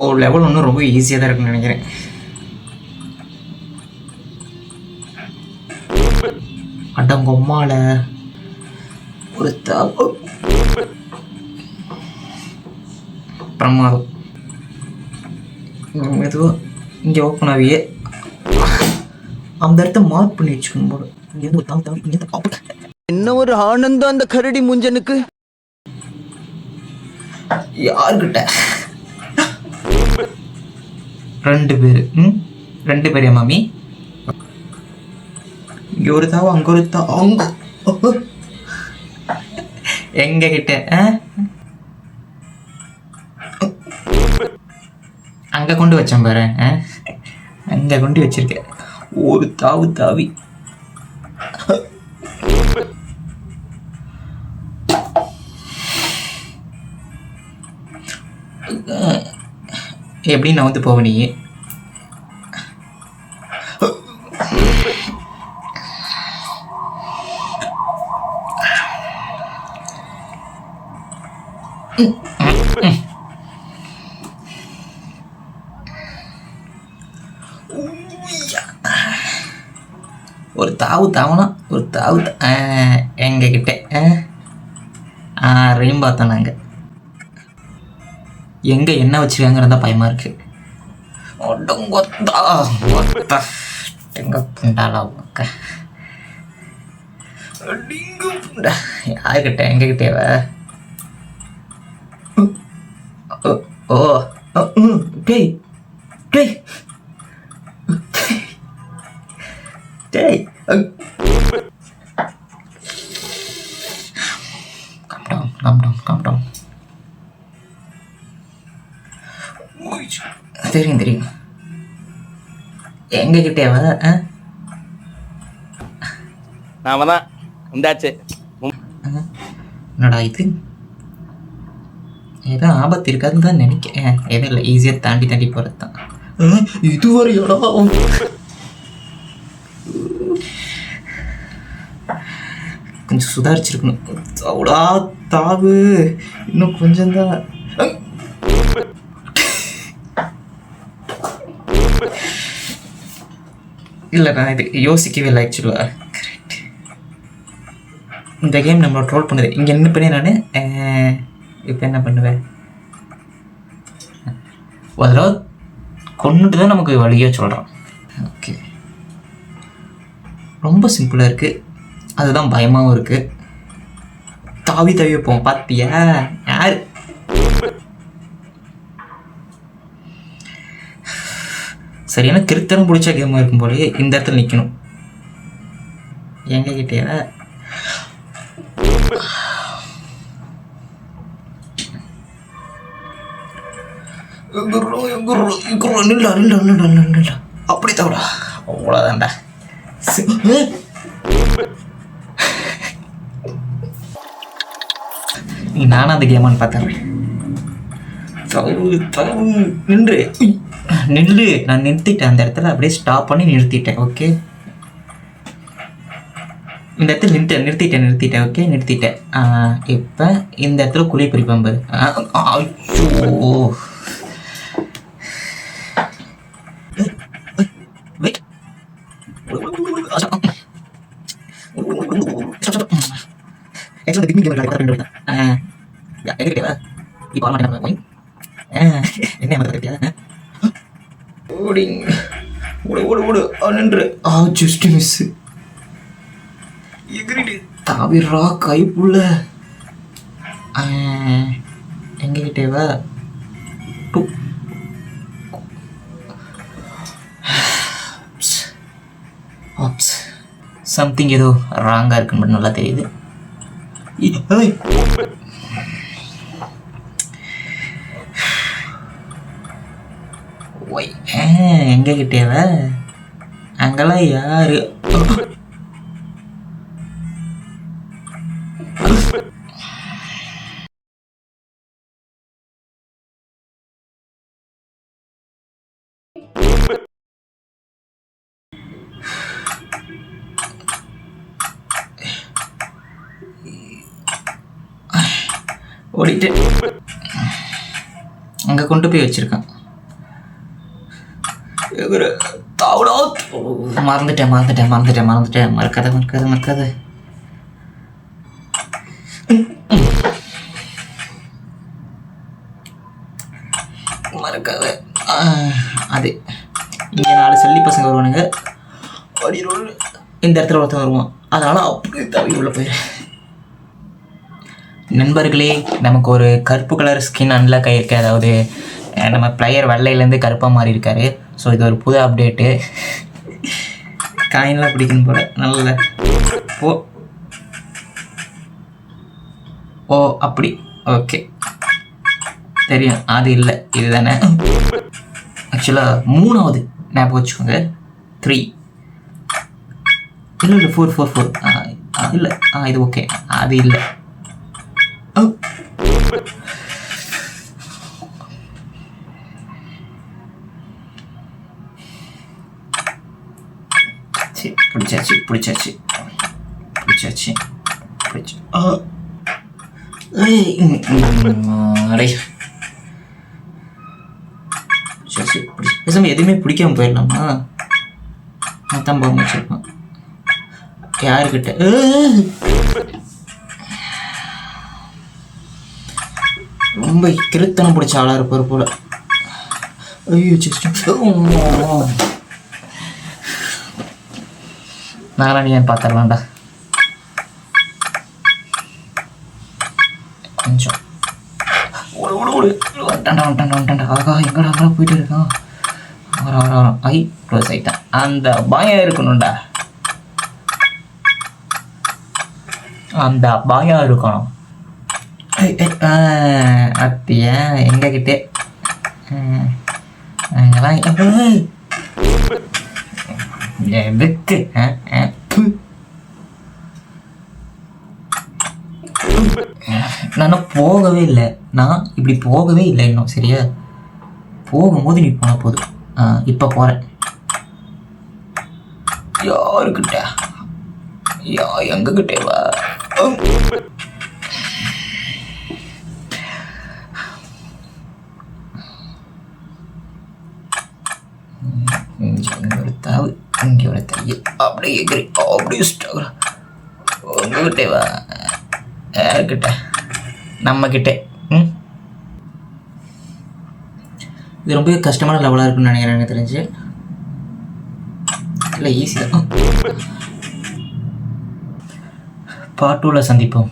ஒரு லெவல் ஒன்றும் ரொம்ப ஈஸியாக தான் இருக்குன்னு நினைக்கிறேன். அடங்கொம்மால ஒரு பிரமாதம். மெதுவாக இங்கே ஓப்பன் ஆகியே அந்த இடத்த மார்க் பண்ணி வச்சுக்கணும் போல. இங்கேருந்து ஒரு தாவு இங்கேருந்து பாப்பா என்ன ஒரு ஆனந்தம் அந்த கரடி முஞ்சனுக்கு. யாருக்கிட்ட 2 பேர் 2 பேரையா மாமி? இங்கே ஒரு தாவா அங்கே ஒரு அங்க எங்க கிட்ட அங்கே கொண்டு வச்சேன் பாரு. அங்கே கொண்டு வச்சிருக்கேன். ஒரு தாவு தாவி எப்படி நவுந்து போவ நீ? ஒரு தாவு தாவனா ஒரு தாவு எங்ககிட்ட ரெயின் பார்த்தோம் நாங்கள். எங்கே என்ன வச்சுருக்காங்கிறதா பயமாக இருக்கு. எங்க புண்டாளா உக்க யாருக்கிட்ட எங்ககிட்டேவ? ஓ டேய் டேய் டேய் calm down. தெரியும் எங்க கிட்டேவ? நாம தான் உண்டாச்சு. என்னடா இது? ஏதோ ஆபத்து இருக்காதுன்னு தான் நினைக்கிறேன். எதுவும் இல்லை, ஈஸியாக தாண்டி போகிறது தான். இதுவரையோடா கொஞ்சம் சுதாரிச்சிருக்கணும். அவ்வளோ தாவு இன்னும் கொஞ்சம்தான். இல்லை, நான் இது யோசிக்கவே இல்லை ஆக்சுவலாக. கரெக்ட், இந்த கேம் நம்மளை ட்ரோல் பண்ணுது. இங்கே என்ன பண்ணி நான் இப்போ என்ன பண்ணுவேன்? ஒரு தடவை கொண்டுட்டு தான் நமக்கு வழியாக சொல்கிறான். ஓகே, ரொம்ப சிம்பிளாக இருக்குது, அதுதான் பயமாகவும் இருக்குது. தாவி வைப்போம். பார்த்தியா யார்? சரியான கிருத்தனம் பிடிச்ச கேமாக இருக்கும் போலயே. இந்த இடத்துல நிற்கணும். எங்க கிட்டே அப்படி தவிர அவ்வளோதான்டா. நானும் அந்த கேமான்னு பார்த்துறேன். நின்று நான் நிறுத்திட்டேன். அந்த இடத்துல அப்படியே ஸ்டாப் பண்ணி நிறுத்திட்டேன். ஓகே, இந்த இடத்துல நிறுத்திட்டேன். ஓகே, நிறுத்திட்டேன். இப்போ இந்த இடத்துல குழி பிரிப்பம்பு. என்ன ஜஸ்ட் மிஸ். தாவிரா கைப்புள்ள எங்ககிட்டேவா? சம்திங் ஏதோ ராங்காக இருக்குன்னு மட்டும் நல்லா தெரியுது. ஒய் எங்க கிட்டேவ? அங்கெல்லாம் யாரு? ஓடிட்டு அங்கே கொண்டு போய் வச்சிருக்கான். மறந்துட்டேன் மறக்காத. அது இங்கே 4 சல்லி பசங்க வருவானுங்க, இந்த இடத்துல ஒருத்தன் வருவான், அதனால அப்படியே தவி உள்ள போயிடுறேன். நண்பர்களே, நமக்கு ஒரு கருப்பு கலர் ஸ்கின் அன்லாக் ஆகிருக்கு. அதாவது நம்ம பிளேயர் வெள்ளையிலேருந்து கருப்பாக மாறி இருக்காரு. ஸோ இது ஒரு புது அப்டேட்டு. காயின்லாம் பிடிக்கணும் போல. நல்ல ஓ அப்படி ஓகே தெரியும். அது இல்லை, இது தானே ஆக்சுவலாக 3வது ஞாபகம் வச்சுக்கோங்க. 3 இல்லை 4 இல்லை. இது ஓகே, அது இல்லை. பிடிச்சாச்சு. எதுவுமே பிடிக்காம போயிடலாமா? மொத்தம் போக வச்சிருப்பான் யாருக்கிட்ட. ரொம்ப கிருத்தனம் பிடிச்ச ஆளாக இருப்பார் போல. ஐயோ நாராயணியான்னு பார்த்துடலாம்டா கொஞ்சம். வந்துட்டான்டா. ஆகா எங்கடா போயிட்டு இருக்கான். வர ஐ க்ளோஸ் ஆகிட்டான். அந்த பயம் இருக்கணும்டா, அந்த பயம் இருக்கணும். அத்தியா எங்ககிட்டே எதுக்கு நான் போகவே இல்லை. நான் இப்படி போகவே இல்லை இன்னும். சரியா, போகும்போது நீ போன போதும். இப்போ போகிறேன். யாருக்கிட்ட எங்ககிட்டே வா. இங்கே ஒரு தாவு, இங்கே ஒரு தையல், அப்படியே எகிரி, அப்படியே ஸ்டாகுறா. உங்ககிட்டே வா. யாருக்கிட்ட? நம்மக்கிட்ட. இது ரொம்ப கஷ்டமான லெவலாக இருக்குன்னு நினைக்கிறேன். எனக்கு தெரிஞ்சு இல்லை, ஈஸி தான். பார்ட் 2ல சந்திப்போம்.